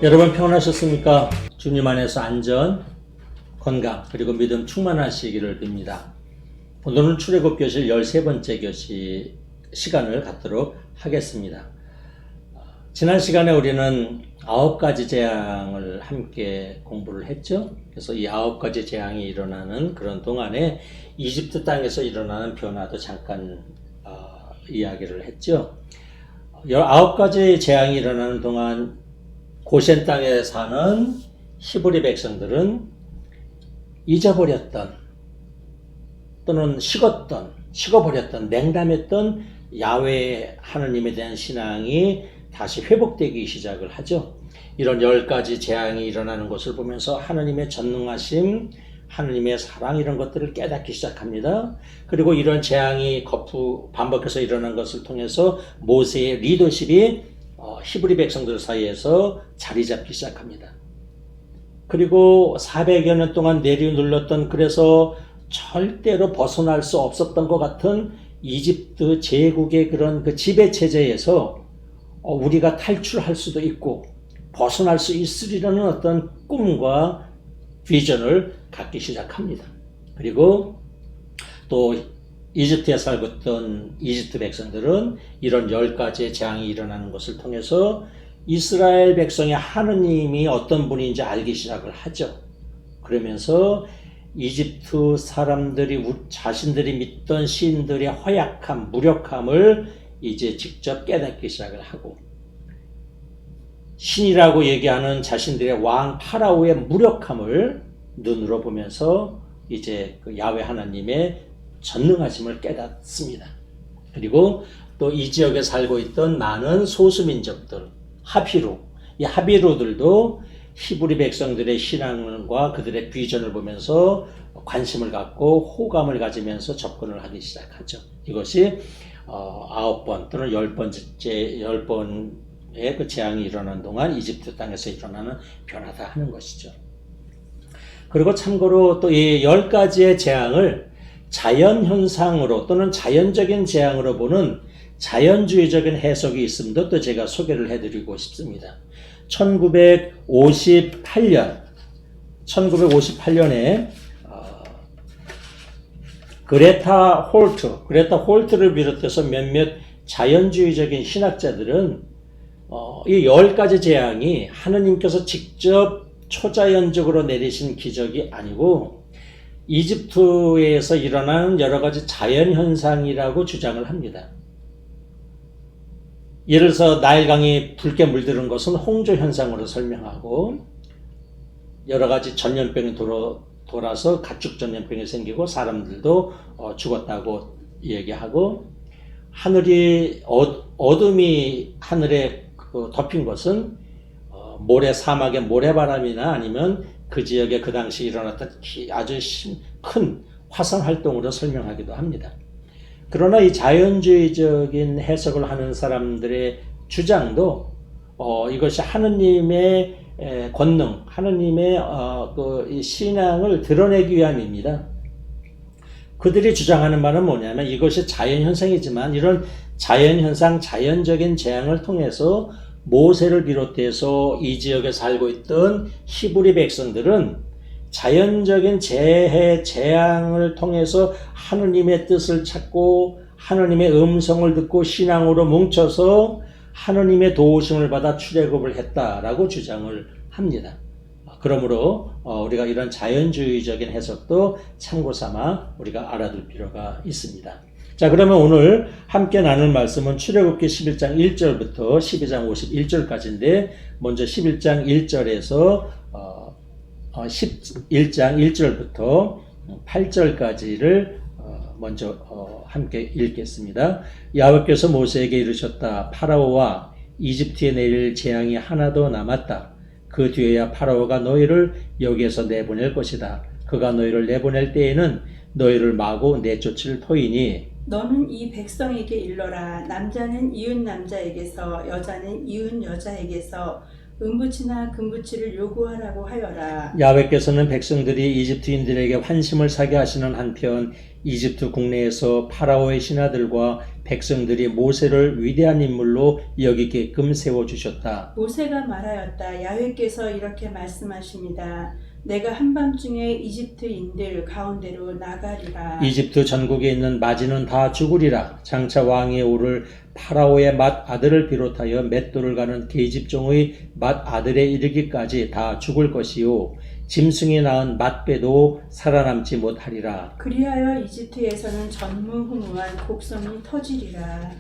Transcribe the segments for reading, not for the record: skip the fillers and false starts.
여러분 평안하셨습니까? 주님 안에서 안전, 건강, 그리고 믿음 충만하시기를 빕니다. 오늘은 출애굽교실 13번째 교시 시간을 갖도록 하겠습니다. 지난 시간에 우리는 9가지 재앙을 함께 공부를 했죠. 그래서 이 9가지 재앙이 일어나는 그런 동안에 이집트 땅에서 일어나는 변화도 잠깐 이야기를 했죠. 9가지 재앙이 일어나는 동안 고센 땅에 사는 히브리 백성들은 잊어버렸던 또는 식어버렸던 냉담했던 야훼 하느님에 대한 신앙이 다시 회복되기 시작을 하죠. 이런 10가지 재앙이 일어나는 것을 보면서 하느님의 전능하심, 하느님의 사랑 이런 것들을 깨닫기 시작합니다. 그리고 이런 재앙이 반복해서 일어난 것을 통해서 모세의 리더십이 히브리 백성들 사이에서 자리 잡기 시작합니다. 그리고 400여 년 동안 내려눌렀던, 그래서 절대로 벗어날 수 없었던 것 같은 이집트 제국의 그런 그 지배 체제에서 우리가 탈출할 수도 있고 벗어날 수 있으리라는 어떤 꿈과 비전을 갖기 시작합니다. 그리고 또 이집트에 살고 있던 이집트 백성들은 이런 10가지의 재앙이 일어나는 것을 통해서 이스라엘 백성의 하느님이 어떤 분인지 알기 시작을 하죠. 그러면서 이집트 사람들이 자신들이 믿던 신들의 허약함, 무력함을 이제 직접 깨닫기 시작을 하고, 신이라고 얘기하는 자신들의 왕 파라오의 무력함을 눈으로 보면서 이제 그 야훼 하나님의 전능하심을 깨닫습니다. 그리고 또 이 지역에 살고 있던 많은 소수민족들, 이 하비루들도 히브리 백성들의 신앙과 그들의 비전을 보면서 관심을 갖고 호감을 가지면서 접근을 하기 시작하죠. 이것이 9번 또는 10번의 그 재앙이 일어나는 동안 이집트 땅에서 일어나는 변화다 하는 것이죠. 그리고 참고로 또 이 10가지의 재앙을 자연현상으로 또는 자연적인 재앙으로 보는 자연주의적인 해석이 있음도 또 제가 소개를 해드리고 싶습니다. 1958년에 그레타 홀트를 비롯해서 몇몇 자연주의적인 신학자들은 이 10가지 재앙이 하느님께서 직접 초자연적으로 내리신 기적이 아니고 이집트에서 일어나는 여러 가지 자연현상이라고 주장을 합니다. 예를 들어서 나일강이 붉게 물드는 것은 홍조 현상으로 설명하고, 여러 가지 전염병이 돌아서 가축 전염병이 생기고 사람들도 죽었다고 얘기하고, 하늘이 어둠이 하늘에 덮인 것은 사막의 모래바람이나 아니면 그 지역에 그 당시 일어났던 아주 큰 화산 활동으로 설명하기도 합니다. 그러나 이 자연주의적인 해석을 하는 사람들의 주장도 이것이 하느님의 권능, 하느님의 그 신앙을 드러내기 위함입니다. 그들이 주장하는 바는 뭐냐면 이것이 자연현상이지만 이런 자연현상, 자연적인 재앙을 통해서 모세를 비롯해서 이 지역에 살고 있던 히브리 백성들은 자연적인 재앙을 통해서 하느님의 뜻을 찾고 하느님의 음성을 듣고 신앙으로 뭉쳐서 하느님의 도우심을 받아 출애굽을 했다라고 주장을 합니다. 그러므로 우리가 이런 자연주의적인 해석도 참고삼아 우리가 알아둘 필요가 있습니다. 자, 그러면 오늘 함께 나눌 말씀은 출애굽기 11장 1절부터 12장 51절까지인데, 먼저 11장 1절에서 11장 1절부터 8절까지를 먼저 함께 읽겠습니다. 야훼께서 모세에게 이르셨다. 파라오와 이집트에 내릴 재앙이 하나도 남았다. 그 뒤에야 파라오가 너희를 여기에서 내보낼 것이다. 그가 너희를 내보낼 때에는 너희를 마구 내쫓을 터이니 너는 이 백성에게 일러라. 남자는 이웃 남자에게서, 여자는 이웃 여자에게서 은부치나 금부치를 요구하라고 하여라. 야훼께서는 백성들이 이집트인들에게 환심을 사게 하시는 한편 이집트 국내에서 파라오의 신하들과 백성들이 모세를 위대한 인물로 여기게끔 세워주셨다. 모세가 말하였다. 야훼께서 이렇게 말씀하십니다. 내가 한밤중에 이집트인들 가운데로 나가리라. 이집트 전국에 있는 마지는 다 죽으리라. 장차 왕위에 오를 파라오의 맏아들을 비롯하여 맷돌을 가는 계집종의 맏아들에 이르기까지 다 죽을 것이요 짐승이 낳은 맏배도 살아남지 못하리라. 그리하여 이집트에서는 전무후무한 곡성이 터지리라.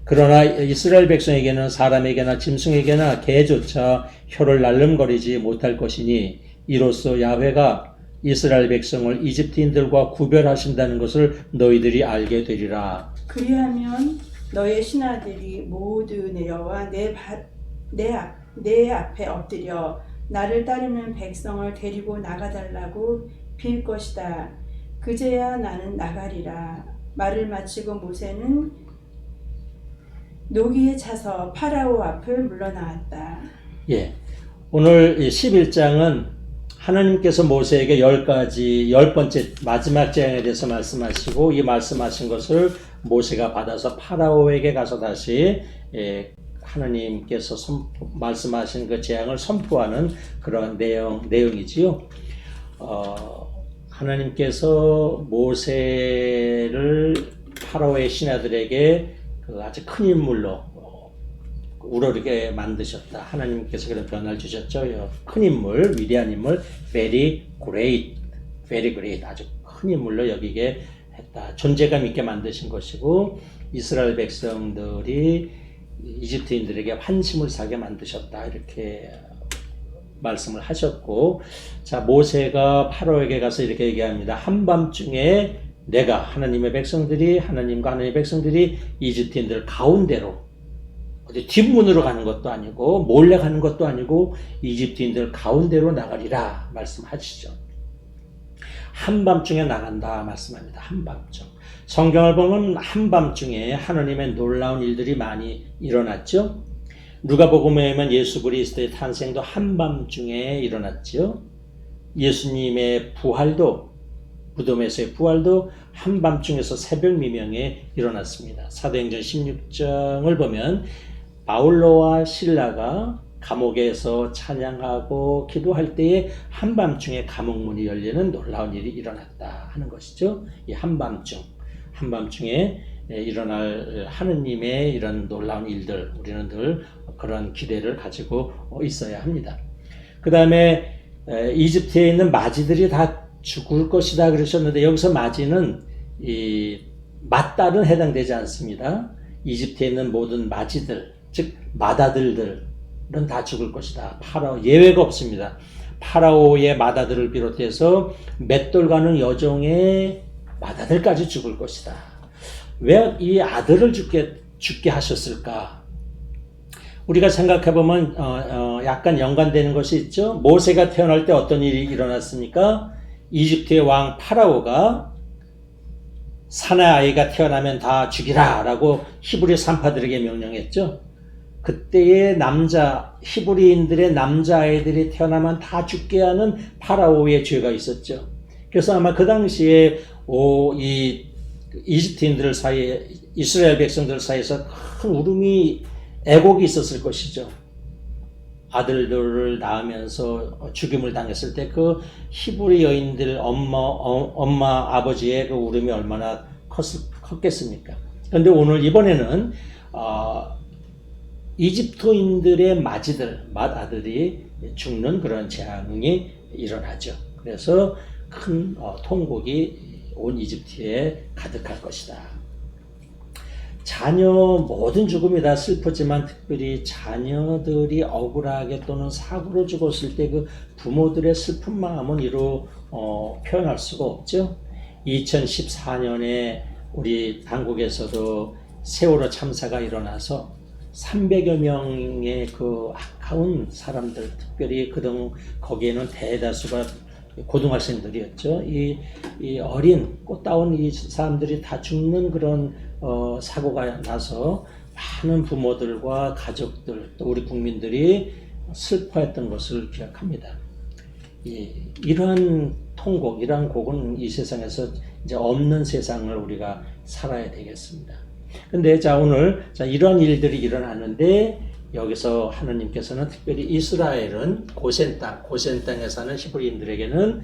그러나 이스라엘 백성에게는 사람에게나 짐승에게나 개조차 혀를 날름거리지 못할 것이니 이로써 야훼가 이스라엘 백성을 이집트인들과 구별하신다는 것을 너희들이 알게 되리라. 그리하면 너의 신하들이 모두 내려와 내 앞에 엎드려 나를 따르는 백성을 데리고 나가달라고 빌 것이다. 그제야 나는 나가리라. 말을 마치고 모세는 노기에 차서 파라오 앞을 물러나왔다. 예. 오늘 11장은 하나님께서 모세에게 10번째 마지막 재앙에 대해서 말씀하시고 이 말씀하신 것을 모세가 받아서 파라오에게 가서 다시 하나님께서 말씀하신 그 재앙을 선포하는 그런 내용이지요. 하나님께서 모세를 파라오의 신하들에게 그 아주 큰 인물로 우러르게 만드셨다. 하나님께서 그런 변화를 주셨죠. 큰 인물, 위대한 인물, very great, 아주 큰 인물로 여기게 했다. 존재감 있게 만드신 것이고 이스라엘 백성들이 이집트인들에게 환심을 사게 만드셨다. 이렇게 말씀을 하셨고, 자 모세가 파라오에게 가서 이렇게 얘기합니다. 한밤중에 내가 하나님의 백성들이 이집트인들 가운데로 어디 뒷문으로 가는 것도 아니고 몰래 가는 것도 아니고 이집트인들 가운데로 나가리라 말씀하시죠. 한밤중에 나간다 말씀합니다. 한밤중. 성경을 보면 한밤중에 하나님의 놀라운 일들이 많이 일어났죠. 누가복음에 보면 예수 그리스도의 탄생도 한밤중에 일어났죠. 예수님의 부활도 무덤에서의 부활도 한밤중에서 새벽 미명에 일어났습니다. 사도행전 16장을 보면 바울로와 실라가 감옥에서 찬양하고 기도할 때에 한밤중에 감옥문이 열리는 놀라운 일이 일어났다 하는 것이죠. 이 한밤중에 일어날 하느님의 이런 놀라운 일들 우리는 늘 그런 기대를 가지고 있어야 합니다. 그 다음에 이집트에 있는 마지들이 다 죽을 것이다 그러셨는데 여기서 마지는 이 맏딸은 해당되지 않습니다. 이집트에 있는 모든 마지들 즉 맏아들들은 다 죽을 것이다. 파라오 예외가 없습니다. 파라오의 맏아들을 비롯해서 맷돌 가는 여종의 맏아들까지 죽을 것이다. 왜 이 아들을 죽게 하셨을까? 우리가 생각해보면 약간 연관되는 것이 있죠. 모세가 태어날 때 어떤 일이 일어났습니까? 이집트의 왕 파라오가 사내 아이가 태어나면 다 죽이라 라고 히브리 산파들에게 명령했죠. 그때의 히브리인들의 남자아이들이 태어나면 다 죽게 하는 파라오의 죄가 있었죠. 그래서 아마 그 당시에 이 이집트인들 사이에 이스라엘 백성들 사이에서 큰 울음이 애곡이 있었을 것이죠. 아들들을 낳으면서 죽임을 당했을 때 그 히브리 여인들 엄마 아버지의 그 울음이 얼마나 컸겠습니까? 그런데 이번에는 이집트인들의 맏아들이 죽는 그런 재앙이 일어나죠. 그래서 큰 통곡이 온 이집트에 가득할 것이다. 모든 죽음이 다 슬프지만 특별히 자녀들이 억울하게 또는 사고로 죽었을 때 그 부모들의 슬픈 마음은 이루 표현할 수가 없죠. 2014년에 우리 한국에서도 세월호 참사가 일어나서 300여 명의 그 아까운 사람들, 특별히 거기에는 대다수가 고등학생들이었죠. 이 어린 꽃다운 이 사람들이 다 죽는 그런 사고가 나서 많은 부모들과 가족들 또 우리 국민들이 슬퍼했던 것을 기억합니다. 이러한 통곡, 이러한 곡은 이 세상에서 이제 없는 세상을 우리가 살아야 되겠습니다. 근데 자, 오늘 자, 이런 일들이 일어났는데 여기서 하나님께서는 특별히 이스라엘은 고센 땅에 사는 히브리인들에게는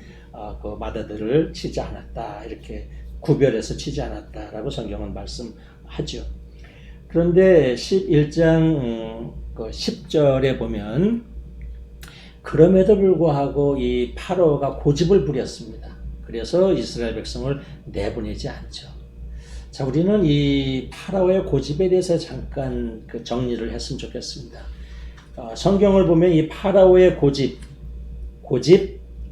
그 마다들을 치지 않았다. 이렇게 구별해서 치지 않았다라고 성경은 말씀하죠. 그런데 11장 10절에 보면 그럼에도 불구하고 이 파라오가 고집을 부렸습니다. 그래서 이스라엘 백성을 내보내지 않죠. 자, 우리는 이 파라오의 고집에 대해서 잠깐 그 정리를 했으면 좋겠습니다. 성경을 보면 이 파라오의 고집,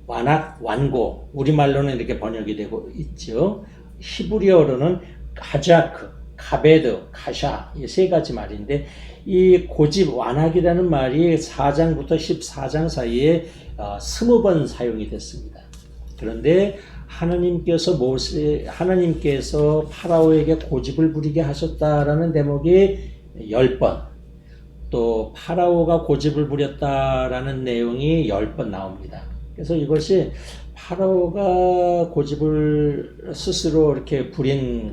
완악, 완고, 우리말로는 이렇게 번역이 되고 있죠. 히브리어로는 가자크, 가베드, 가샤, 이 세 가지 말인데 이 고집, 완악이라는 말이 4장부터 14장 사이에 20번 사용이 됐습니다. 그런데 하나님께서 파라오에게 고집을 부리게 하셨다라는 대목이 10번, 또 파라오가 고집을 부렸다라는 내용이 10번 나옵니다. 그래서 이것이 파라오가 고집을 스스로 이렇게 부린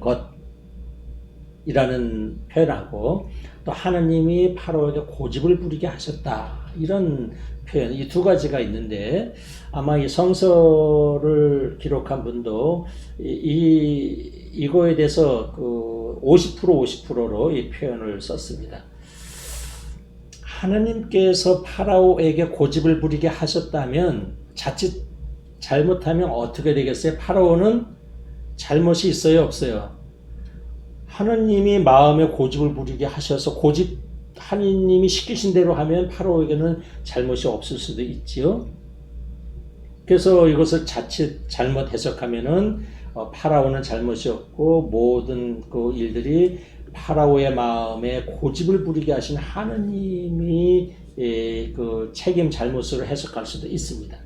것이라는 표현하고 또 하나님이 파라오에게 고집을 부리게 하셨다, 이런 표현, 이 두 가지가 있는데 아마 이 성서를 기록한 분도 이거에 대해서 그 50%로 이 표현을 썼습니다. 하나님께서 파라오에게 고집을 부리게 하셨다면 자칫 잘못하면 어떻게 되겠어요? 파라오는 잘못이 있어요, 없어요? 하나님이 마음에 고집을 부리게 하셔서 하나님이 시키신 대로 하면 파라오에게는 잘못이 없을 수도 있지요. 그래서 이것을 자칫 잘못 해석하면은 파라오는 잘못이 없고 모든 그 일들이 파라오의 마음에 고집을 부리게 하신 하나님이 그 책임 잘못으로 해석할 수도 있습니다.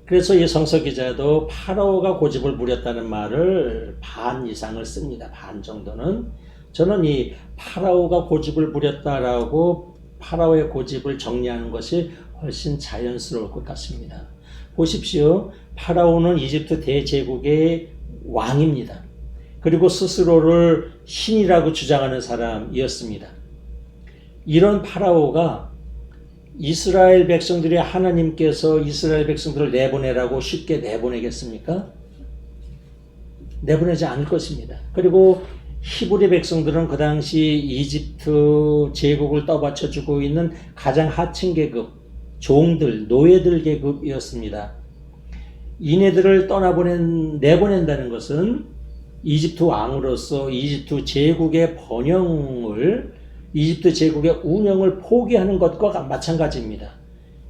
그래서 이 성서 기자도 파라오가 고집을 부렸다는 말을 반 이상을 씁니다. 반 정도는. 저는 이 파라오가 고집을 부렸다라고 파라오의 고집을 정리하는 것이 훨씬 자연스러울 것 같습니다. 보십시오. 파라오는 이집트 대제국의 왕입니다. 그리고 스스로를 신이라고 주장하는 사람이었습니다. 이런 파라오가 이스라엘 백성들이 하나님께서 이스라엘 백성들을 내보내라고 쉽게 내보내겠습니까? 내보내지 않을 것입니다. 그리고 히브리 백성들은 그 당시 이집트 제국을 떠받쳐주고 있는 가장 하층 계급, 종들, 노예들 계급이었습니다. 이네들을 내보낸다는 것은 이집트 왕으로서 이집트 제국의 번영을, 이집트 제국의 운영을 포기하는 것과 마찬가지입니다.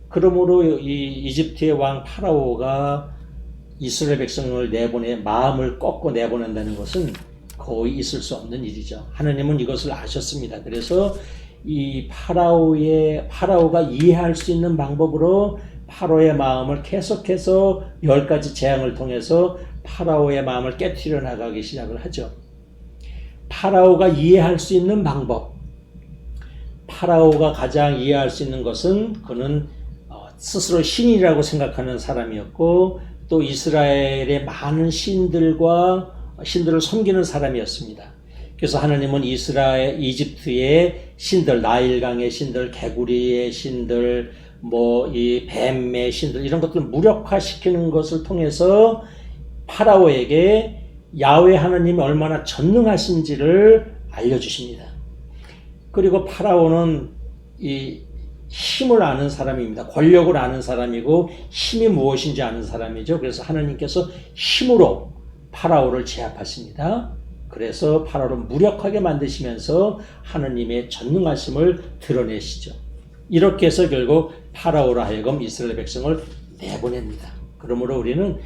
그러므로 이 이집트의 왕 파라오가 이스라엘 백성을 마음을 꺾고 내보낸다는 것은 거의 있을 수 없는 일이죠. 하나님은 이것을 아셨습니다. 그래서 이 파라오가 이해할 수 있는 방법으로 파라오의 마음을 계속해서 10가지 재앙을 통해서 파라오의 마음을 깨트려 나가기 시작을 하죠. 파라오가 이해할 수 있는 방법, 파라오가 가장 이해할 수 있는 것은 그는 스스로 신이라고 생각하는 사람이었고 또 이스라엘의 많은 신들을 섬기는 사람이었습니다. 그래서 하나님은 이집트의 신들, 나일강의 신들, 개구리의 신들, 이 뱀의 신들, 이런 것들을 무력화시키는 것을 통해서 파라오에게 야훼 하나님이 얼마나 전능하신지를 알려주십니다. 그리고 파라오는 이 힘을 아는 사람입니다. 권력을 아는 사람이고 힘이 무엇인지 아는 사람이죠. 그래서 하나님께서 힘으로 파라오를 제압하십니다. 그래서 파라오를 무력하게 만드시면서 하나님의 전능하심을 드러내시죠. 이렇게 해서 결국 파라오로 하여금 이스라엘 백성을 내보냅니다. 그러므로 우리는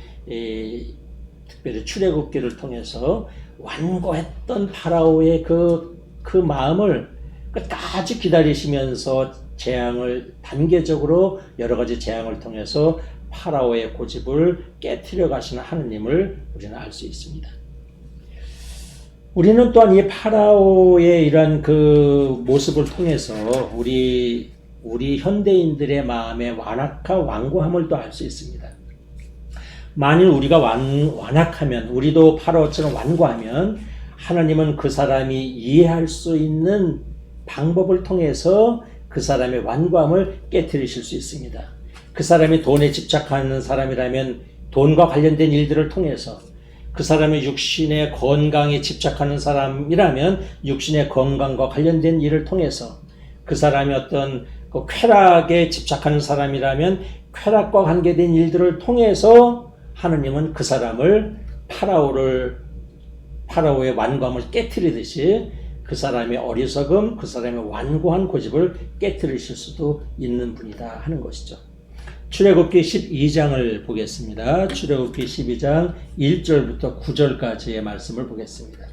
특별히 출애굽기를 통해서 완고했던 파라오의 그 마음을 끝까지 기다리시면서 단계적으로 여러 가지 재앙을 통해서 파라오의 고집을 깨트려 가시는 하느님을 우리는 알 수 있습니다. 우리는 또한 이 파라오의 이러한 그 모습을 통해서 우리 현대인들의 마음의 완악한 완고함을 또 알 수 있습니다. 만일 우리가 완악하면, 우리도 파라오처럼 완고하면 하나님은 그 사람이 이해할 수 있는 방법을 통해서 그 사람의 완고함을 깨트리실 수 있습니다. 그 사람이 돈에 집착하는 사람이라면 돈과 관련된 일들을 통해서, 그 사람의 육신의 건강에 집착하는 사람이라면 육신의 건강과 관련된 일을 통해서, 그 사람이 어떤 그 쾌락에 집착하는 사람이라면 쾌락과 관계된 일들을 통해서 하나님은 그 사람을 파라오의 완고함을 깨트리듯이 그 사람의 어리석음, 그 사람의 완고한 고집을 깨트리실 수도 있는 분이다 하는 것이죠. 출애굽기 12장을 보겠습니다. 출애굽기 12장 1절부터 9절까지의 말씀을 보겠습니다.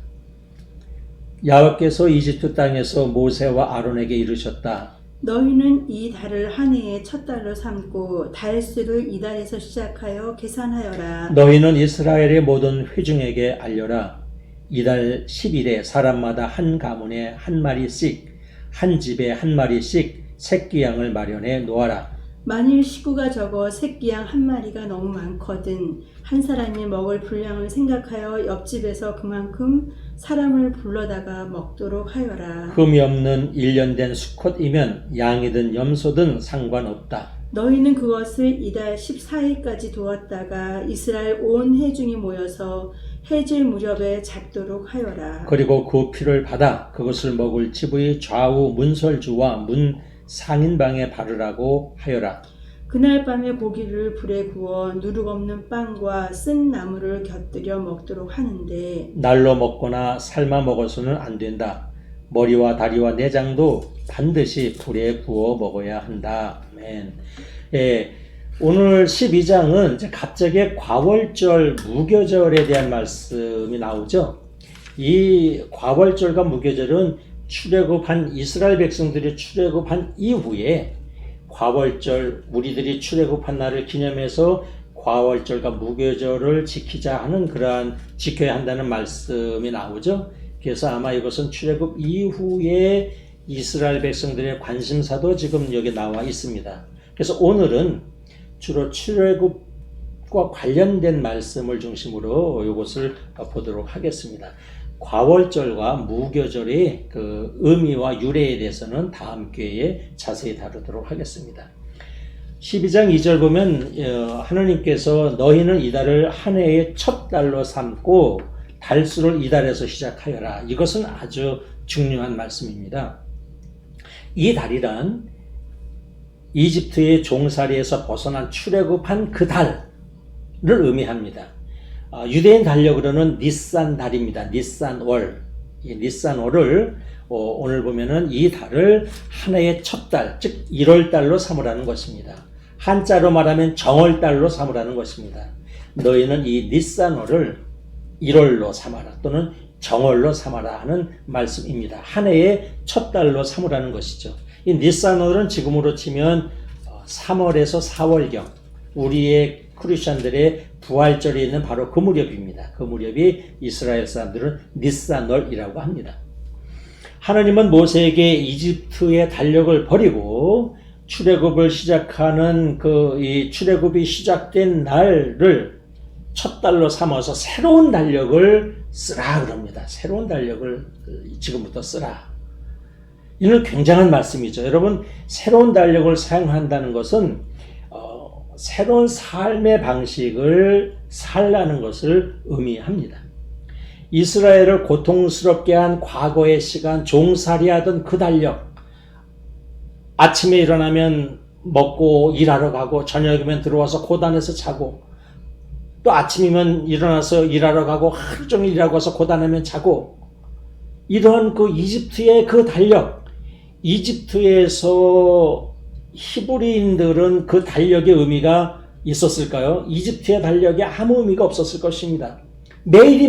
야훼께서 이집트 땅에서 모세와 아론에게 이르셨다. 너희는 이 달을 한 해의 첫 달로 삼고 달수를 이 달에서 시작하여 계산하여라. 너희는 이스라엘의 모든 회중에게 알려라. 이달 10일에 사람마다 한 가문에 한 마리씩, 한 집에 한 마리씩 새끼 양을 마련해 놓아라. 만일 식구가 적어 새끼 양 한 마리가 너무 많거든 한 사람이 먹을 분량을 생각하여 옆집에서 그만큼 사람을 불러다가 먹도록 하여라. 흠이 없는 1년 된 수컷이면 양이든 염소든 상관없다. 너희는 그것을 이달 14일까지 두었다가 이스라엘 온 회중이 모여서 해질 무렵에 잡도록 하여라. 그리고 그 피를 받아 그것을 먹을 집의 좌우 문설주와 문 상인방에 바르라고 하여라. 그날 밤에 고기를 불에 구워 누룩 없는 빵과 쓴 나물을 곁들여 먹도록 하는데 날로 먹거나 삶아 먹어서는 안 된다. 머리와 다리와 내장도 반드시 불에 구워 먹어야 한다. 아멘. 예, 오늘 12장은 이제 갑자기 과월절, 무교절에 대한 말씀이 나오죠. 이 과월절과 무교절은 출애굽한 이스라엘 백성들이 출애굽한 이후에 과월절, 우리들이 출애굽한 날을 기념해서 과월절과 무교절을 지키자 하는 그러한 지켜야 한다는 말씀이 나오죠. 그래서 아마 이것은 출애굽 이후에 이스라엘 백성들의 관심사도 지금 여기 나와 있습니다. 그래서 오늘은 주로 출애굽과 관련된 말씀을 중심으로 이것을 보도록 하겠습니다. 과월절과 무교절의 그 의미와 유래에 대해서는 다음 기회에 자세히 다루도록 하겠습니다. 12장 2절 보면 하나님께서 너희는 이달을 한 해의 첫 달로 삼고 달수를 이달에서 시작하여라. 이것은 아주 중요한 말씀입니다. 이 달이란 이집트의 종살이에서 벗어난 출애굽한 그 달을 의미합니다. 유대인 달력으로는 니산 달입니다. 니산월. 이 니산월을 오늘 보면은 이 달을 한 해의 첫 달, 즉 1월 달로 삼으라는 것입니다. 한자로 말하면 정월 달로 삼으라는 것입니다. 너희는 이 니산월을 1월로 삼아라 또는 정월로 삼아라 하는 말씀입니다. 한 해의 첫 달로 삼으라는 것이죠. 이 니산월은 지금으로 치면 3월에서 4월경 우리의 크리스천들의 부활절이 있는 바로 그 무렵입니다. 그 무렵이 이스라엘 사람들은 니산월이라고 합니다. 하나님은 모세에게 이집트의 달력을 버리고 출애굽을 시작하는 이 출애굽이 시작된 날을 첫 달로 삼아서 새로운 달력을 쓰라 그럽니다. 새로운 달력을 지금부터 쓰라. 이는 굉장한 말씀이죠. 여러분, 새로운 달력을 사용한다는 것은 새로운 삶의 방식을 살라는 것을 의미합니다. 이스라엘을 고통스럽게 한 과거의 시간, 종살이하던 그 달력, 아침에 일어나면 먹고 일하러 가고 저녁이면 들어와서 고단해서 자고 또 아침이면 일어나서 일하러 가고 하루 종일 일하고 와서 고단하면 자고 이런 그 이집트의 그 달력, 이집트에서 히브리인들은 그 달력의 의미가 있었을까요? 이집트의 달력에 아무 의미가 없었을 것입니다. 매일이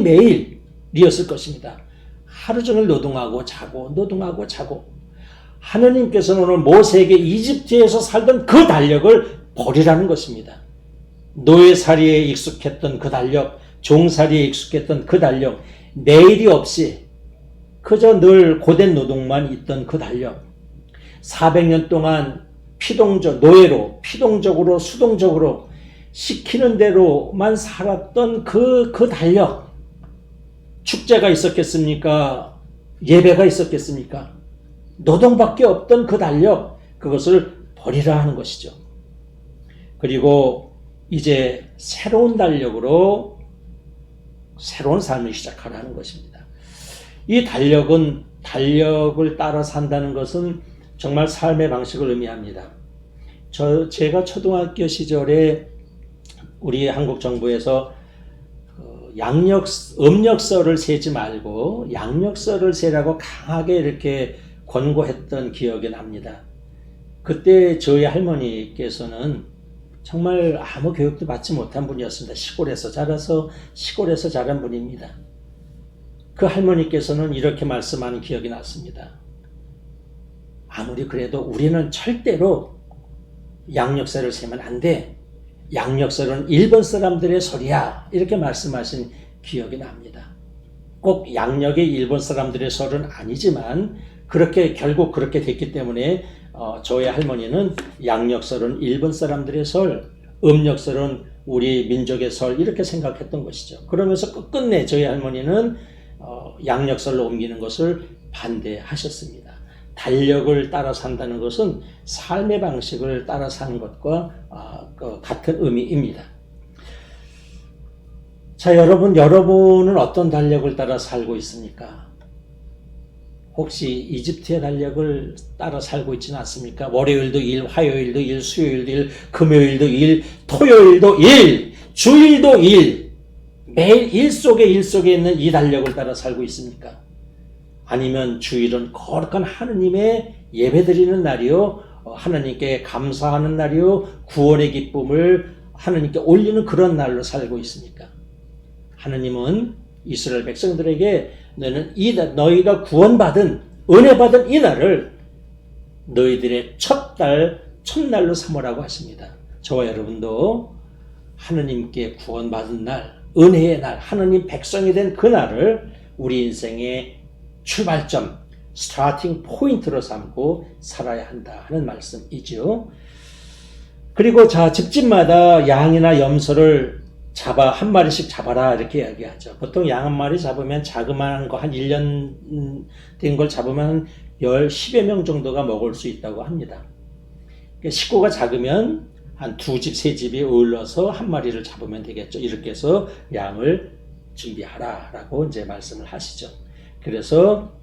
매일이었을 것입니다. 하루 종일 노동하고 자고 노동하고 자고 하느님께서는 오늘 모세에게 이집트에서 살던 그 달력을 버리라는 것입니다. 노예살이에 익숙했던 그 달력, 종살이에 익숙했던 그 달력, 내일이 없이 그저 늘 고된 노동만 있던 그 달력, 400년 동안 노예로 피동적으로 수동적으로 시키는 대로만 살았던 그 달력, 축제가 있었겠습니까? 예배가 있었겠습니까? 노동밖에 없던 그 달력, 그것을 버리라 하는 것이죠. 그리고 이제 새로운 달력으로 새로운 삶을 시작하라는 것입니다. 이 달력을 따라 산다는 것은 정말 삶의 방식을 의미합니다. 제가 초등학교 시절에 우리 한국 정부에서 음력서를 세지 말고 양력서를 세라고 강하게 이렇게 권고했던 기억이 납니다. 그때 저희 할머니께서는 정말 아무 교육도 받지 못한 분이었습니다. 시골에서 자란 분입니다. 그 할머니께서는 이렇게 말씀하는 기억이 났습니다. 아무리 그래도 우리는 절대로 양력서를 세면 안 돼. 양력서는 일본 사람들의 소리야. 이렇게 말씀하신 기억이 납니다. 꼭 양력의 일본 사람들의 설은 아니지만 결국 그렇게 됐기 때문에 저의 할머니는 양력설은 일본 사람들의 설, 음력설은 우리 민족의 설 이렇게 생각했던 것이죠. 그러면서 끝끝내 저희 할머니는 양력설로 옮기는 것을 반대하셨습니다. 달력을 따라 산다는 것은 삶의 방식을 따라 사는 것과 같은 의미입니다. 자, 여러분은 어떤 달력을 따라 살고 있습니까? 혹시 이집트의 달력을 따라 살고 있지는 않습니까? 월요일도 일, 화요일도 일, 수요일도 일, 금요일도 일, 토요일도 일, 주일도 일, 매일 일 속에 있는 이 달력을 따라 살고 있습니까? 아니면 주일은 거룩한 하느님의 예배드리는 날이요, 하나님께 감사하는 날이요, 구원의 기쁨을 하나님께 올리는 그런 날로 살고 있습니까? 하나님은 이스라엘 백성들에게 너희가 구원받은 은혜 받은 이 날을 너희들의 첫날로 삼으라고 하십니다. 저와 여러분도 하나님께 구원받은 날, 은혜의 날, 하나님 백성이 된 그 날을 우리 인생의 출발점, 스타팅 포인트로 삼고 살아야 한다 하는 말씀이죠. 그리고 집집마다 양이나 염소를 한 마리씩 잡아라 이렇게 이야기하죠. 보통 양 한 마리 잡으면 자그마한 거 한 1년 된 걸 잡으면 10여 명 정도가 먹을 수 있다고 합니다. 식구가 작으면 한 2집, 3집이 어울러서 한 마리를 잡으면 되겠죠. 이렇게 해서 양을 준비하라라고 이제 말씀을 하시죠. 그래서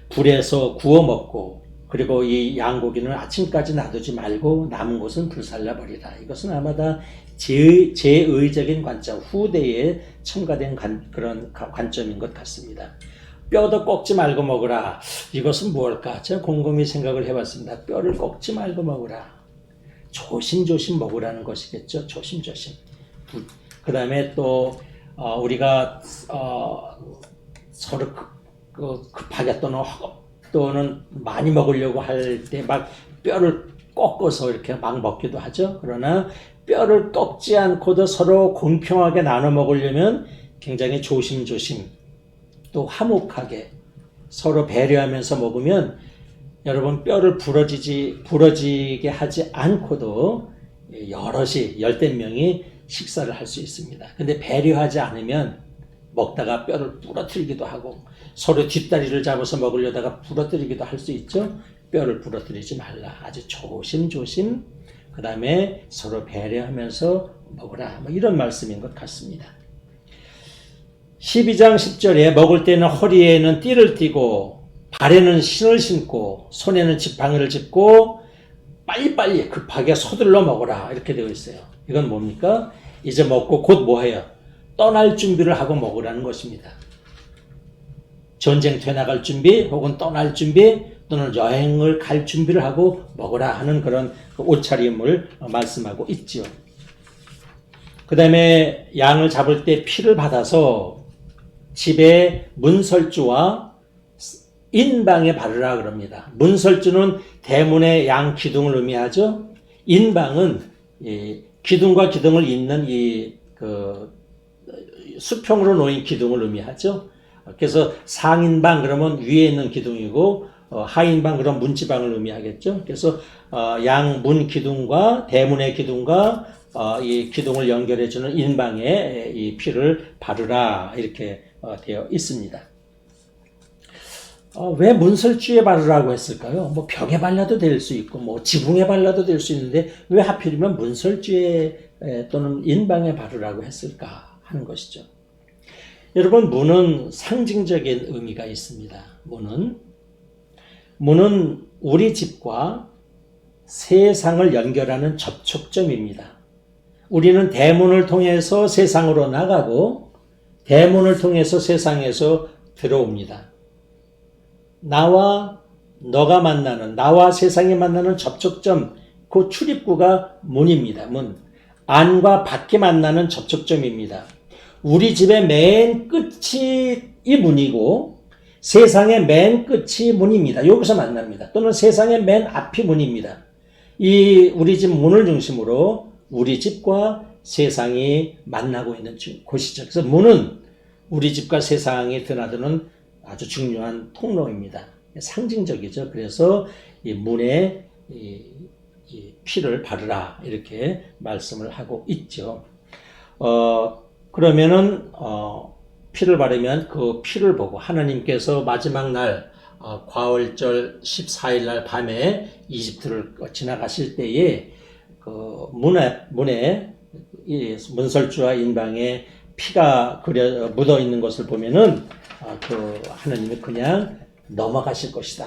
불에서 구워 먹고, 그리고 이 양고기는 아침까지 놔두지 말고 남은 것은 불살라 버리라. 이것은 아마 다 제의적인 관점, 후대에 첨가된 그런 관점인 것 같습니다. 뼈도 꺾지 말고 먹으라. 이것은 무엇일까? 제가 곰곰이 생각을 해봤습니다. 뼈를 꺾지 말고 먹으라. 조심조심 먹으라는 것이겠죠. 조심조심. 그 다음에 또 우리가 서로 급하게 또는 많이 먹으려고 할 때 막 뼈를 꺾어서 이렇게 막 먹기도 하죠. 그러나 뼈를 꺾지 않고도 서로 공평하게 나눠 먹으려면 굉장히 조심조심 또 화목하게 서로 배려하면서 먹으면 여러분 뼈를 부러지게 하지 않고도 여럿이 열댓 명이 식사를 할 수 있습니다. 근데 배려하지 않으면 먹다가 뼈를 부러뜨리기도 하고 서로 뒷다리를 잡아서 먹으려다가 부러뜨리기도 할 수 있죠. 뼈를 부러뜨리지 말라. 아주 조심조심 그 다음에 서로 배려하면서 먹으라. 이런 말씀인 것 같습니다. 12장 10절에 먹을 때는 허리에는 띠를 띠고 발에는 신을 신고 손에는 지팡이를 짚고 빨리빨리 급하게 서둘러 먹어라 이렇게 되어 있어요. 이건 뭡니까? 이제 먹고 곧 뭐해요? 떠날 준비를 하고 먹으라는 것입니다. 전쟁터에 나갈 준비 혹은 떠날 준비 또는 여행을 갈 준비를 하고 먹으라 하는 그런 옷차림을 말씀하고 있지요. 그 다음에 양을 잡을 때 피를 받아서 집에 문설주와 인방에 바르라 그럽니다. 문설주는 대문의 양 기둥을 의미하죠. 인방은 기둥과 기둥을 잇는 수평으로 놓인 기둥을 의미하죠. 그래서 상인방 그러면 위에 있는 기둥이고 하인방 그럼 문지방을 의미하겠죠. 그래서 양문 기둥과 대문의 기둥과 이 기둥을 연결해주는 인방에 이 피를 바르라 이렇게 되어 있습니다. 왜 문설주에 바르라고 했을까요? 뭐 벽에 발라도 될 수 있고 뭐 지붕에 발라도 될 수 있는데 왜 하필이면 문설주에 또는 인방에 바르라고 했을까 하는 것이죠. 여러분, 문은 상징적인 의미가 있습니다. 문은 우리 집과 세상을 연결하는 접촉점입니다. 우리는 대문을 통해서 세상으로 나가고 대문을 통해서 세상에서 들어옵니다. 나와 너가 만나는, 나와 세상이 만나는 접촉점, 그 출입구가 문입니다. 문. 안과 밖이 만나는 접촉점입니다. 우리 집의 맨 끝이 이 문이고 세상의 맨 끝이 문입니다. 여기서 만납니다. 또는 세상의 맨 앞이 문입니다. 이 우리 집 문을 중심으로 우리 집과 세상이 만나고 있는 곳이죠. 그래서 문은 우리 집과 세상이 드나드는 아주 중요한 통로입니다. 상징적이죠. 그래서 이 문에 이 피를 바르라 이렇게 말씀을 하고 있죠. 그러면은 피를 바르면 그 피를 보고 하나님께서 마지막 날 과월절 14일 날 밤에 이집트를 지나가실 때에 그 문에 이 문설주와 인방에 피가 묻어 있는 것을 보면은 그 하나님이 그냥 넘어가실 것이다.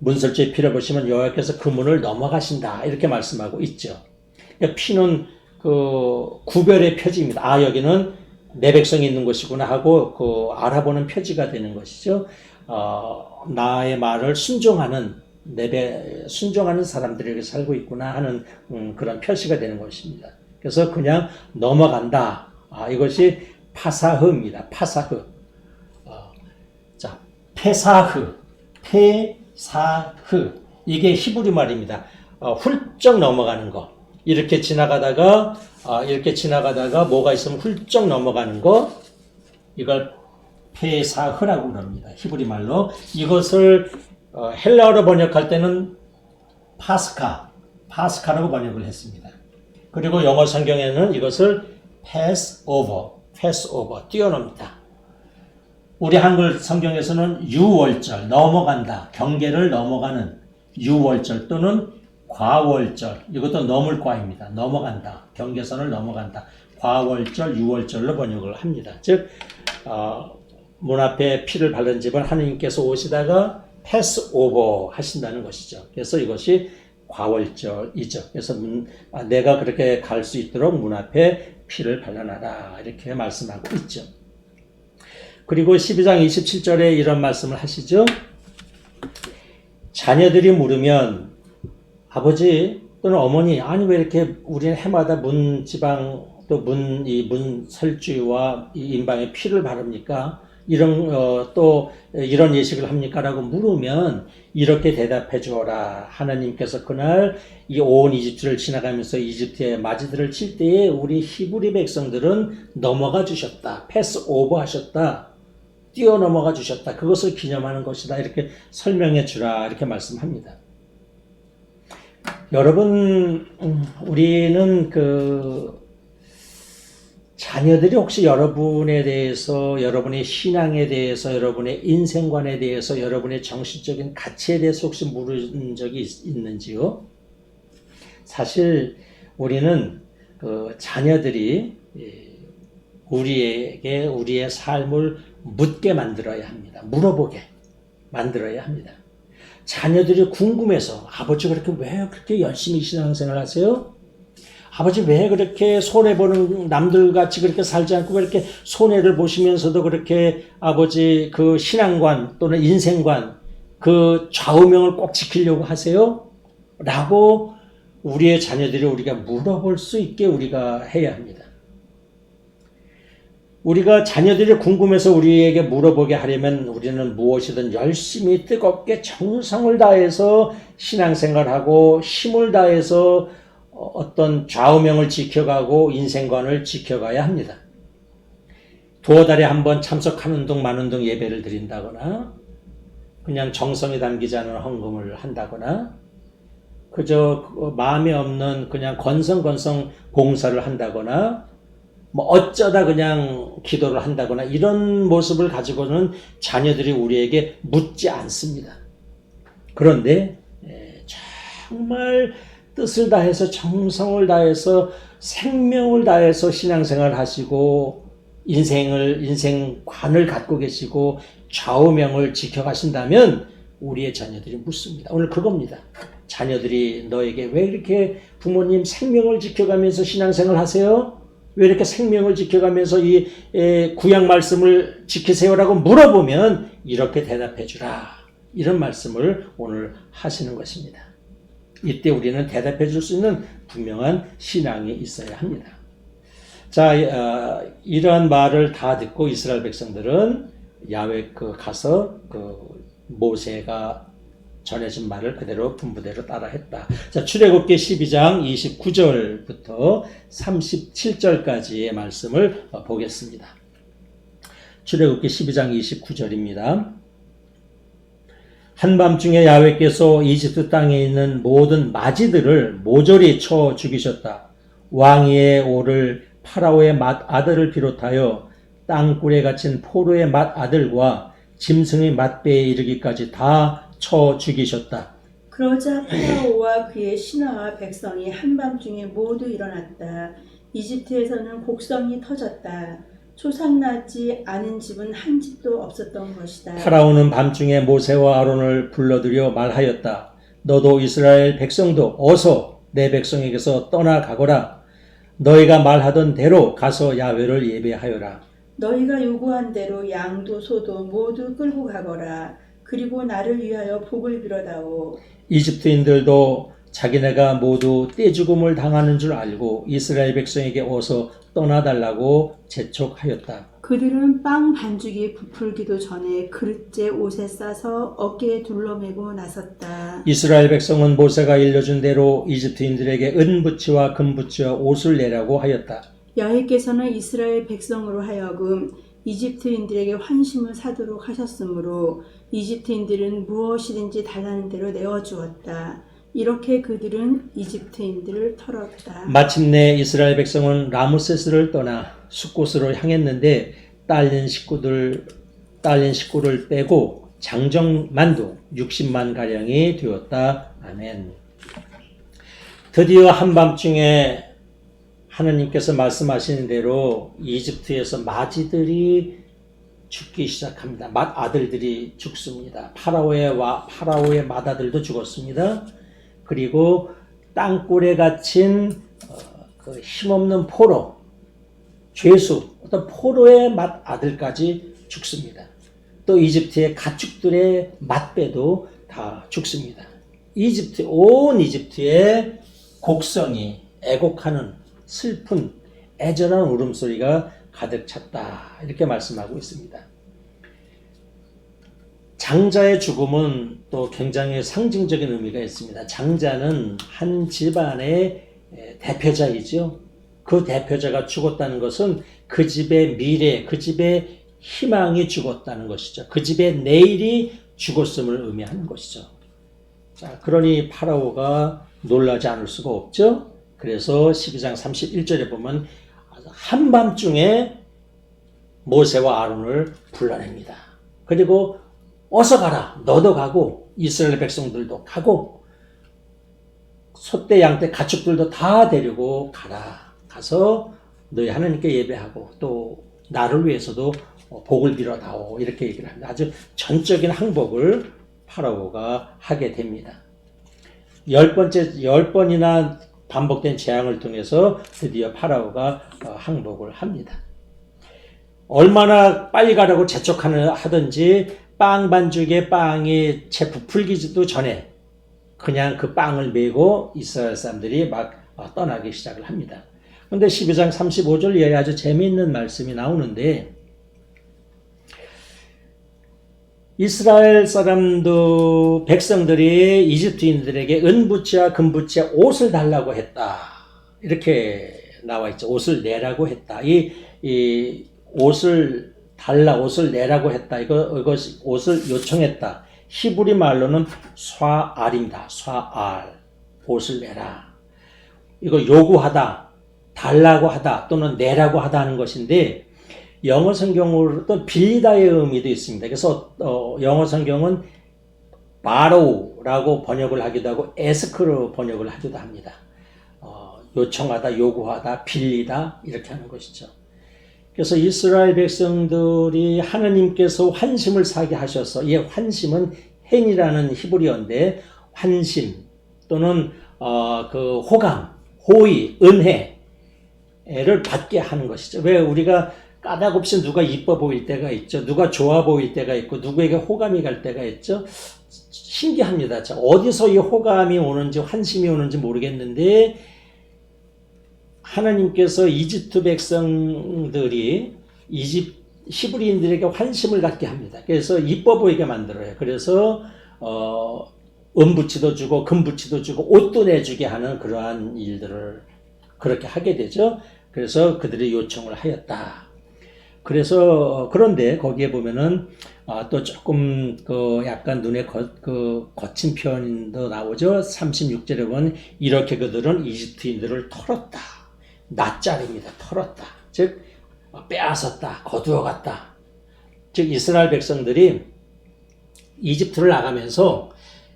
문설주의 피를 보시면 여호와께서 그 문을 넘어가신다 이렇게 말씀하고 있죠. 그러니까 피는 그 구별의 표지입니다. 여기는 내 백성이 있는 곳이구나 하고 그 알아보는 표지가 되는 것이죠. 나의 말을 순종하는 사람들이 여기 살고 있구나 하는 그런 표시가 되는 것입니다. 그래서 그냥 넘어간다. 이것이 파사흐입니다. 파사흐. 자, 페사흐. 이게 히브리 말입니다. 훌쩍 넘어가는 거. 이렇게 지나가다가 뭐가 있으면 훌쩍 넘어가는 거. 이걸 페사흐라고 합니다. 히브리 말로. 이것을 헬라어로 번역할 때는 파스카라고 번역을 했습니다. 그리고 영어 성경에는 이것을 pass over, 뛰어넘다. 우리 한글 성경에서는 유월절, 넘어간다, 경계를 넘어가는 유월절 또는 과월절, 이것도 넘을 과입니다. 넘어간다, 경계선을 넘어간다. 과월절, 유월절로 번역을 합니다. 즉 문 앞에 피를 바른 집은 하느님께서 오시다가 패스 오버 하신다는 것이죠. 그래서 이것이 과월절이죠. 그래서 내가 그렇게 갈 수 있도록 문 앞에 피를 발라놔라 이렇게 말씀하고 있죠. 그리고 12장 27절에 이런 말씀을 하시죠. 자녀들이 물으면 아버지 또는 어머니, 아니 왜 이렇게 우리는 해마다 문지방 또 문설주와 인방에 피를 바릅니까? 또 이런 예식을 합니까? 라고 물으면 이렇게 대답해 주어라. 하나님께서 그날 이 온 이집트를 지나가면서 이집트의 마지들을 칠 때에 우리 히브리 백성들은 넘어가 주셨다. 패스 오버 하셨다. 뛰어넘어가 주셨다. 그것을 기념하는 것이다. 이렇게 설명해 주라. 이렇게 말씀합니다. 여러분, 우리는 자녀들이 혹시 여러분에 대해서, 여러분의 신앙에 대해서, 여러분의 인생관에 대해서, 여러분의 정신적인 가치에 대해서 혹시 물은 적이 있는지요? 사실 우리는 자녀들이 우리에게 우리의 삶을 묻게 만들어야 합니다. 물어보게 만들어야 합니다. 자녀들이 궁금해서 아버지 그렇게 왜 그렇게 열심히 신앙생활 하세요? 아버지 왜 그렇게 손해보는 남들같이 그렇게 살지 않고 왜 이렇게 손해를 보시면서도 그렇게 아버지 그 신앙관 또는 인생관 그 좌우명을 꼭 지키려고 하세요? 라고 우리의 자녀들이 우리가 물어볼 수 있게 우리가 해야 합니다. 우리가 자녀들이 궁금해서 우리에게 물어보게 하려면 우리는 무엇이든 열심히 뜨겁게 정성을 다해서 신앙생활하고 힘을 다해서 어떤 좌우명을 지켜가고 인생관을 지켜가야 합니다. 두어 달에 한 번 참석하는 둥 마는 둥 예배를 드린다거나 그냥 정성이 담기지 않은 헌금을 한다거나 그저 마음에 없는 그냥 건성건성 봉사를 한다거나 뭐 어쩌다 그냥 기도를 한다거나 이런 모습을 가지고는 자녀들이 우리에게 묻지 않습니다. 그런데 정말 뜻을 다해서 정성을 다해서 생명을 다해서 신앙생활 하시고 인생관을 갖고 계시고 좌우명을 지켜가신다면 우리의 자녀들이 묻습니다. 오늘 그겁니다. 자녀들이 너에게 왜 이렇게 부모님 생명을 지켜가면서 신앙생활 하세요? 왜 이렇게 생명을 지켜가면서 이 구약 말씀을 지키세요라고 물어보면 이렇게 대답해 주라. 이런 말씀을 오늘 하시는 것입니다. 이때 우리는 대답해 줄 수 있는 분명한 신앙이 있어야 합니다. 자, 이러한 말을 다 듣고 이스라엘 백성들은 야훼 가서 모세가 전해진 말을 그대로 분부대로 따라했다. 자, 출애굽기 12장 29절부터 37절까지의 말씀을 보겠습니다. 출애굽기 12장 29절입니다. 한밤중에 야훼께서 이집트 땅에 있는 모든 마지들을 모조리 쳐 죽이셨다. 왕위에 오를 파라오의 맏아들을 비롯하여 땅굴에 갇힌 포로의 맏아들과 짐승의 맏배에 이르기까지 다 쳐 죽이셨다. 그러자 파라오와 그의 신하와 백성이 한밤중에 모두 일어났다. 이집트에서는 곡성이 터졌다. 초상나지 않은 집은 한 집도 없었던 것이다. 파라오는 밤중에 모세와 아론을 불러들여 말하였다. 너도 이스라엘 백성도 어서 내 백성에게서 떠나가거라. 너희가 말하던 대로 가서 야훼를 예배하여라. 너희가 요구한 대로 양도 소도 모두 끌고 가거라. 그리고 나를 위하여 복을 빌어다오. 이집트인들도 자기네가 모두 떼죽음을 당하는 줄 알고 이스라엘 백성에게 어서 떠나달라고 재촉하였다. 그들은 빵 반죽이 부풀기도 전에 그릇째 옷에 싸서 어깨에 둘러매고 나섰다. 이스라엘 백성은 모세가 일러준 대로 이집트인들에게 은부치와 금부치와 옷을 내라고 하였다. 야훼께서는 이스라엘 백성으로 하여금 이집트인들에게 환심을 사도록 하셨으므로 이집트인들은 무엇이든지 달라는 대로 내어주었다. 이렇게 그들은 이집트인들을 털었다. 마침내 이스라엘 백성은 라므세스를 떠나 숫곳으로 향했는데 딸린 식구를 빼고 장정만도 60만 가량이 되었다. 아멘. 드디어 한밤중에 하나님께서 말씀하시는 대로 이집트에서 마지들이 죽기 시작합니다. 맏아들들이 죽습니다. 파라오의 맏아들도 죽었습니다. 그리고 땅굴에 갇힌 그 힘없는 포로, 죄수, 어떤 포로의 맏아들까지 죽습니다. 또 이집트의 가축들의 맏배도 다 죽습니다. 온 이집트의 곡성이 애곡하는 슬픈 애절한 울음소리가 가득 찼다. 이렇게 말씀하고 있습니다. 장자의 죽음은 또 굉장히 상징적인 의미가 있습니다. 장자는 한 집안의 대표자이죠. 그 대표자가 죽었다는 것은 그 집의 미래, 그 집의 희망이 죽었다는 것이죠. 그 집의 내일이 죽었음을 의미하는 것이죠. 자, 그러니 파라오가 놀라지 않을 수가 없죠. 그래서 12장 31절에 보면 한밤중에 모세와 아론을 불러냅니다. 그리고 어서 가라. 너도 가고 이스라엘 백성들도 가고 소떼 양떼 가축들도 다 데리고 가라. 가서 너희 하나님께 예배하고 또 나를 위해서도 복을 빌어다오. 이렇게 얘기를 합니다. 아주 전적인 항복을 파라오가 하게 됩니다. 10번이나 반복된 재앙을 통해서 드디어 파라오가 항복을 합니다. 얼마나 빨리 가라고 재촉하든지 빵 반죽에 빵이 채 부풀기지도 전에 그냥 그 빵을 메고 이스라엘 사람들이 막 떠나기 시작을 합니다. 그런데 12장 35절에 아주 재미있는 말씀이 나오는데 이스라엘 사람도 백성들이 이집트인들에게 은부치와 금부치와 옷을 달라고 했다. 이렇게 나와 있죠. 옷을 내라고 했다. 이 옷을 달라, 옷을 내라고 했다. 이것이 옷을 요청했다. 히브리 말로는 쏴알입니다. 쏴알. 옷을 내라. 이거 요구하다, 달라고 하다 또는 내라고 하다 하는 것인데 영어 성경으로 또 빌리다의 의미도 있습니다. 그래서 영어 성경은 borrow라고 번역을 하기도 하고 ask로 번역을 하기도 합니다. 요청하다, 요구하다, 빌리다 이렇게 하는 것이죠. 그래서 이스라엘 백성들이 하느님께서 환심을 사게 하셔서 이 환심은 hen이라는 히브리어인데 환심 또는 그 호감, 호의, 은혜를 받게 하는 것이죠. 왜 우리가 까닭없이 누가 이뻐 보일 때가 있죠. 누가 좋아 보일 때가 있고 누구에게 호감이 갈 때가 있죠. 신기합니다. 자, 어디서 이 호감이 오는지 환심이 오는지 모르겠는데 하나님께서 이집트 백성들이 히브리인들에게 환심을 갖게 합니다. 그래서 이뻐 보이게 만들어요. 그래서 은부치도 주고 금부치도 주고 옷도 내주게 하는 그러한 일들을 그렇게 하게 되죠. 그래서 그들이 요청을 하였다. 그래서 그런데 거기에 보면은 또 조금 그 약간 눈에 거친 표현도 나오죠. 36절에 보면 이렇게 그들은 이집트인들을 털었다. 낯자리입니다. 털었다. 즉 빼앗았다. 거두어갔다. 즉 이스라엘 백성들이 이집트를 나가면서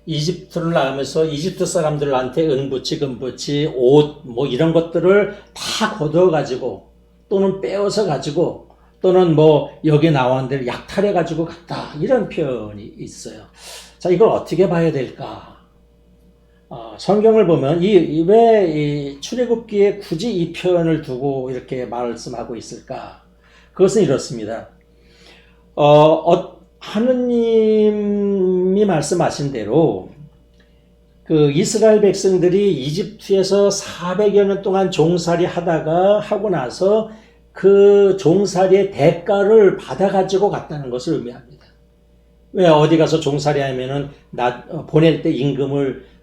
이집트 사람들한테 은부치, 금부치, 옷 뭐 이런 것들을 다 거두어 가지고 또는 빼앗아 가지고 또는 뭐 여기 나온 대로 약탈해 가지고 갔다. 이런 표현이 있어요. 자, 이걸 어떻게 봐야 될까? 성경을 보면 왜 이 출애굽기에 굳이 이 표현을 두고 이렇게 말씀하고 있을까? 그것은 이렇습니다. 하느님이 말씀하신 대로 그 이스라엘 백성들이 이집트에서 400여 년 동안 종살이 하고 나서 그 종살이의 대가를 받아가지고 갔다는 것을 의미합니다. 왜 어디 가서 종살이 하면은 보낼 때 임금을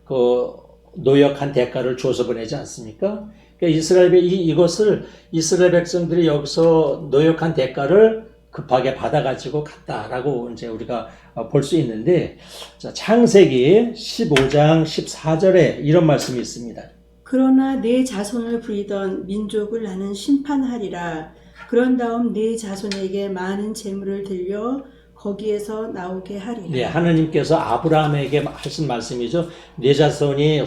노역한 대가를 줘서 보내지 않습니까? 그러니까 이것을 이스라엘 백성들이 여기서 노역한 대가를 급하게 받아가지고 갔다라고 이제 우리가 볼 수 있는데, 자, 창세기 15장 14절에 이런 말씀이 있습니다. 그러나 내 자손을 부리던 민족을 나는 심판하리라. 그런 다음 내 자손에게 많은 재물을 들려 거기에서 나오게 하리라. 네, 하나님께서 아브라함에게 하신 말씀이죠. 내 자손이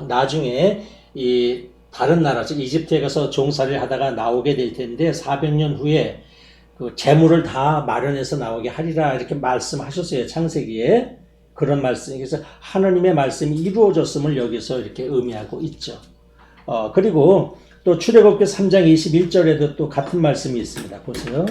나중에 이 다른 나라, 즉 이집트에 가서 종살이를 하다가 나오게 될 텐데 400년 후에 그 재물을 다 마련해서 나오게 하리라 이렇게 말씀하셨어요. 창세기에. 그런 말씀이 그래서 하나님의 말씀이 이루어졌음을 여기서 이렇게 의미하고 있죠. 그리고 또 출애굽기 3장 21절에도 또 같은 말씀이 있습니다. 보세요.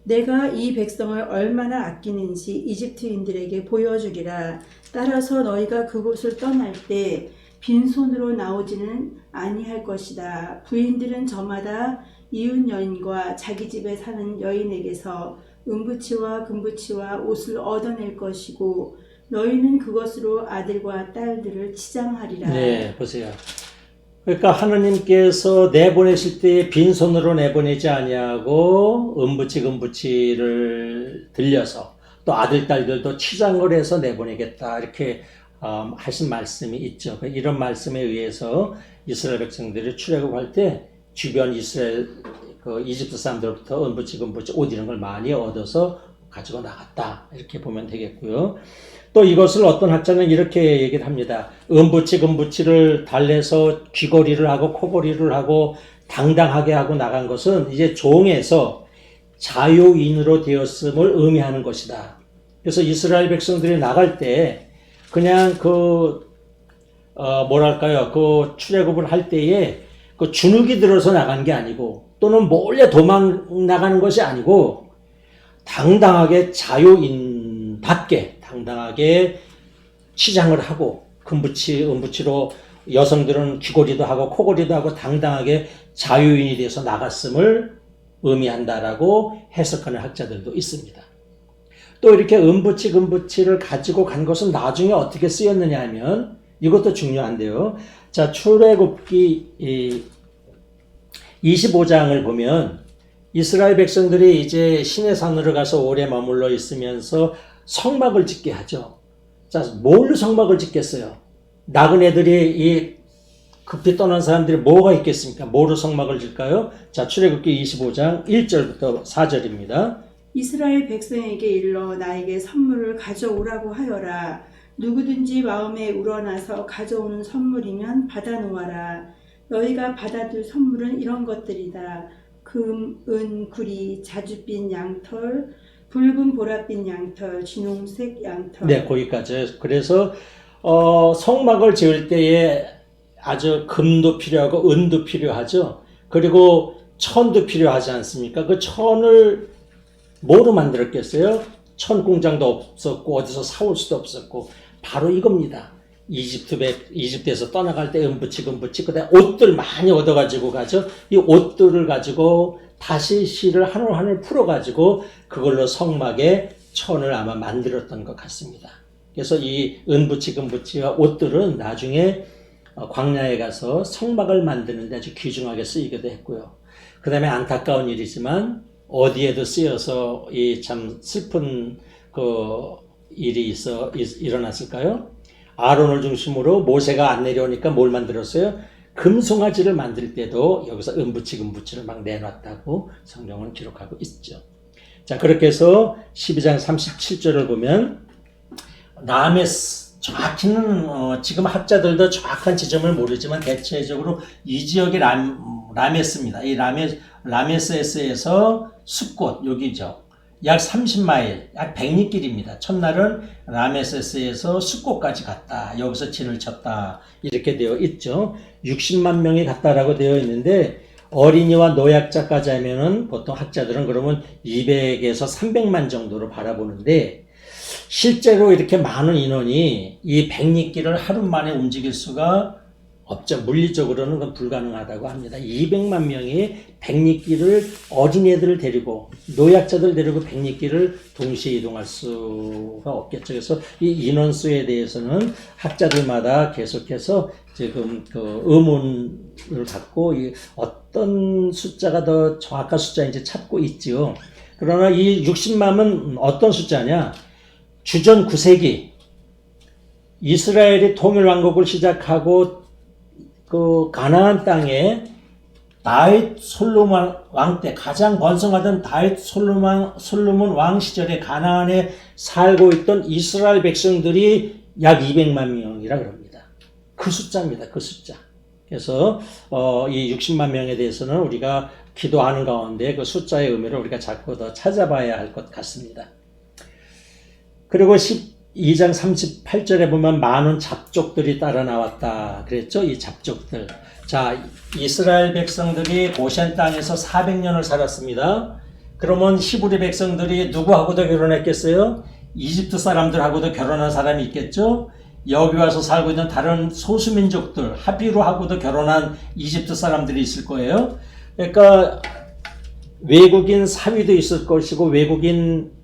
내가 이 백성을 얼마나 아끼는지 이집트인들에게 보여주리라. 따라서 너희가 그곳을 떠날 때 빈손으로 나오지는 아니할 것이다. 부인들은 저마다 이웃 여인과 자기 집에 사는 여인에게서 은부치와 금부치와 옷을 얻어낼 것이고 너희는 그것으로 아들과 딸들을 치장하리라. 네, 보세요. 그러니까 하나님께서 내보내실 때 빈손으로 내보내지 아니하고 은부치 금부치를 들려서 또 아들 딸들도 치장을 해서 내보내겠다 이렇게 하신 말씀이 있죠. 이런 말씀에 의해서 이스라엘 백성들이 출애굽할 때 주변 이집트 사람들로부터 은부치 금부치 옷 이런 걸 많이 얻어서 가지고 나갔다 이렇게 보면 되겠고요. 또 이것을 어떤 학자는 이렇게 얘기를 합니다. 은부치 금부치를 달래서 귀걸이를 하고 코걸이를 하고 당당하게 하고 나간 것은 이제 종에서 자유인으로 되었음을 의미하는 것이다. 그래서 이스라엘 백성들이 나갈 때 그냥 그 출애굽을 할 때에 그 주눅이 들어서 나간 게 아니고 또는 몰래 도망 나가는 것이 아니고 당당하게 자유인답게 당당하게 치장을 하고 금부치, 은부치로 여성들은 귀걸이도 하고 코걸이도 하고 당당하게 자유인이 돼서 나갔음을 의미한다라고 해석하는 학자들도 있습니다. 또 이렇게 은부치, 금부치를 가지고 간 것은 나중에 어떻게 쓰였느냐 하면 이것도 중요한데요. 자, 출애굽기 25장을 보면 이스라엘 백성들이 이제 시내산으로 가서 오래 머물러 있으면서 성막을 짓게 하죠. 자, 뭘로 성막을 짓겠어요? 나그네들이 급히 떠난 사람들이 뭐가 있겠습니까? 뭐로 성막을 질까요? 자, 출애굽기 25장 1절부터 4절입니다. 이스라엘 백성에게 일러 나에게 선물을 가져오라고 하여라. 누구든지 마음에 우러나서 가져오는 선물이면 받아놓아라. 너희가 받아둘 선물은 이런 것들이다. 금, 은, 구리, 자줏빛 양털, 붉은 보랏빛 양털, 진홍색 양털. 네, 거기까지. 그래서 성막을 지을 때에 아주 금도 필요하고 은도 필요하죠. 그리고 천도 필요하지 않습니까? 그 천을 뭐로 만들었겠어요? 천 공장도 없었고 어디서 사올 수도 없었고 바로 이겁니다. 이집트에서 떠나갈 때 은부치 그다음에 옷들 많이 얻어가지고 가죠. 이 옷들을 가지고 다시 실을 한 올 한 올 풀어가지고 그걸로 성막에 천을 아마 만들었던 것 같습니다. 그래서 이 은부치와 옷들은 나중에 광야에 가서 성막을 만드는 데 아주 귀중하게 쓰이기도 했고요. 그 다음에 안타까운 일이지만 어디에도 쓰여서 이 참 슬픈 그 일이 일어났을까요? 아론을 중심으로 모세가 안 내려오니까 뭘 만들었어요? 금송아지를 만들 때도 여기서 은부치를 막 내놨다고 성경은 기록하고 있죠. 자, 그렇게 해서 12장 37절을 보면 라메스, 정확히는 지금 학자들도 정확한 지점을 모르지만 대체적으로 이 지역이 라메스입니다. 이 라메스에서 숲꽃, 여기죠. 약 30마일, 약 100리길입니다. 첫날은 라메세스에서 숲꽃까지 갔다. 여기서 진을 쳤다. 이렇게 되어 있죠. 60만 명이 갔다라고 되어 있는데 어린이와 노약자까지 하면은 보통 학자들은 그러면 200에서 300만 정도로 바라보는데 실제로 이렇게 많은 인원이 이 100리길을 하루 만에 움직일 수가 없죠. 물리적으로는 그건 불가능하다고 합니다. 200만 명이 100리길을 어린애들을 데리고 노약자들 데리고 100리길을 동시에 이동할 수가 없겠죠. 그래서 이 인원수에 대해서는 학자들마다 계속해서 지금 그 의문을 갖고 어떤 숫자가 더 정확한 숫자인지 찾고 있지요. 그러나 이 60만은 어떤 숫자냐? 주전 9세기 이스라엘이 통일왕국을 시작하고 그 가나안 땅에 다윗 솔로몬 왕 때 가장 번성하던 다윗 솔로몬 왕 시절에 가나안에 살고 있던 이스라엘 백성들이 약 200만 명이라 그럽니다. 그 숫자입니다. 그 숫자. 그래서 이 60만 명에 대해서는 우리가 기도하는 가운데 그 숫자의 의미를 우리가 자꾸 더 찾아봐야 할 것 같습니다. 그리고 12장 38절에 보면 많은 잡족들이 따라 나왔다 그랬죠. 이 잡족들. 자, 이스라엘 백성들이 고센 땅에서 400년을 살았습니다. 그러면 히브리 백성들이 누구하고도 결혼했겠어요? 이집트 사람들하고도 결혼한 사람이 있겠죠. 여기 와서 살고 있는 다른 소수민족들, 하비루하고도 결혼한 이집트 사람들이 있을 거예요. 그러니까 외국인 사위도 있을 것이고 외국인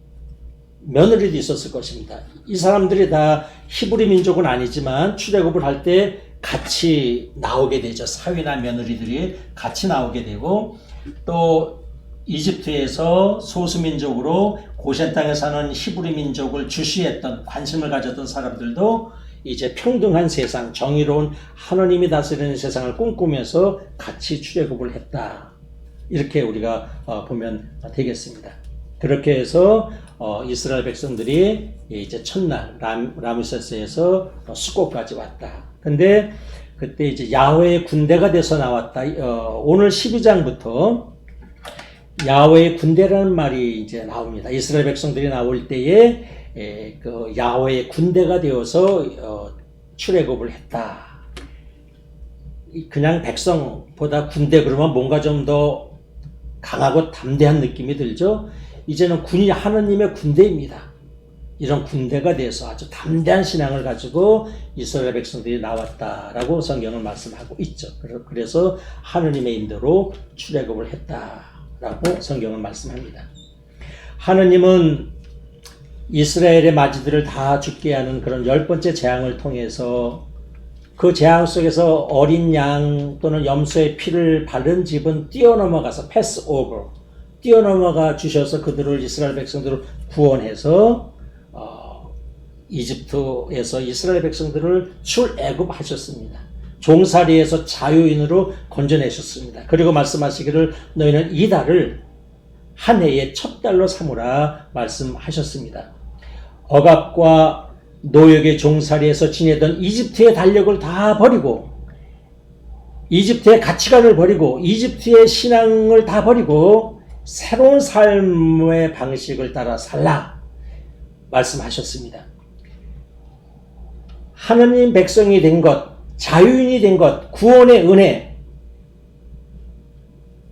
며느리도 있었을 것입니다. 이 사람들이 다 히브리 민족은 아니지만 출애굽을 할 때 같이 나오게 되죠. 사위나 며느리들이 같이 나오게 되고 또 이집트에서 소수민족으로 고센 땅에 사는 히브리 민족을 주시했던 관심을 가졌던 사람들도 이제 평등한 세상, 정의로운 하나님이 다스리는 세상을 꿈꾸면서 같이 출애굽을 했다. 이렇게 우리가 보면 되겠습니다. 그렇게 해서 이스라엘 백성들이 이제 첫날 라메세스에서 숲꽃까지 왔다. 근데 그때 이제 야훼의 군대가 돼서 나왔다. 오늘 12장부터 야훼의 군대라는 말이 이제 나옵니다. 이스라엘 백성들이 나올 때에 그 야훼의 군대가 되어서 출애굽을 했다. 그냥 백성보다 군대 그러면 뭔가 좀 더 강하고 담대한 느낌이 들죠. 이제는 군이 하나님의 군대입니다. 이런 군대가 돼서 아주 담대한 신앙을 가지고 이스라엘 백성들이 나왔다라고 성경은 말씀하고 있죠. 그래서 하나님의 인도로 출애굽을 했다라고 성경은 말씀합니다. 하나님은 이스라엘의 마지들을 다 죽게 하는 그런 10번째 재앙을 통해서 그 재앙 속에서 어린 양 또는 염소의 피를 바른 집은 뛰어넘어가서 패스 오버 뛰어넘어가 주셔서 그들을 이스라엘 백성들을 구원해서 이집트에서 이스라엘 백성들을 출애굽하셨습니다. 종살이에서 자유인으로 건져내셨습니다. 그리고 말씀하시기를 너희는 이 달을 한 해의 첫 달로 삼으라 말씀하셨습니다. 억압과 노역의 종살이에서 지내던 이집트의 달력을 다 버리고 이집트의 가치관을 버리고 이집트의 신앙을 다 버리고 새로운 삶의 방식을 따라 살라 말씀하셨습니다. 하느님 백성이 된 것, 자유인이 된 것, 구원의 은혜,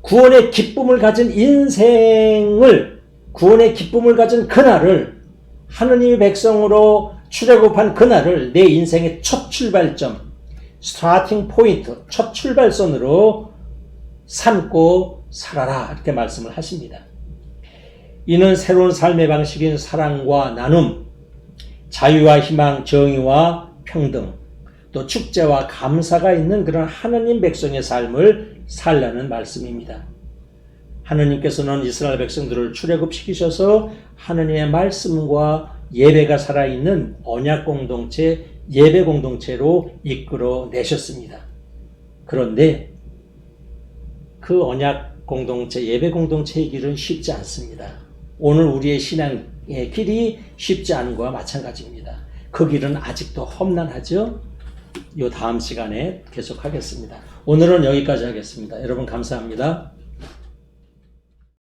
구원의 기쁨을 가진 인생을, 구원의 기쁨을 가진 그날을, 하느님의 백성으로 출애굽한 그날을 내 인생의 첫 출발점, 스타팅 포인트, 첫 출발선으로 삼고 살아라 이렇게 말씀을 하십니다. 이는 새로운 삶의 방식인 사랑과 나눔, 자유와 희망, 정의와 평등, 또 축제와 감사가 있는 그런 하느님 백성의 삶을 살라는 말씀입니다. 하느님께서는 이스라엘 백성들을 출애굽시키셔서 하느님의 말씀과 예배가 살아있는 언약 공동체, 예배 공동체로 이끌어 내셨습니다. 그런데 그 언약 공동체, 예배 공동체의 길은 쉽지 않습니다. 오늘 우리의 신앙의 길이 쉽지 않은 것과 마찬가지입니다. 그 길은 아직도 험난하죠? 이 다음 시간에 계속하겠습니다. 오늘은 여기까지 하겠습니다. 여러분 감사합니다.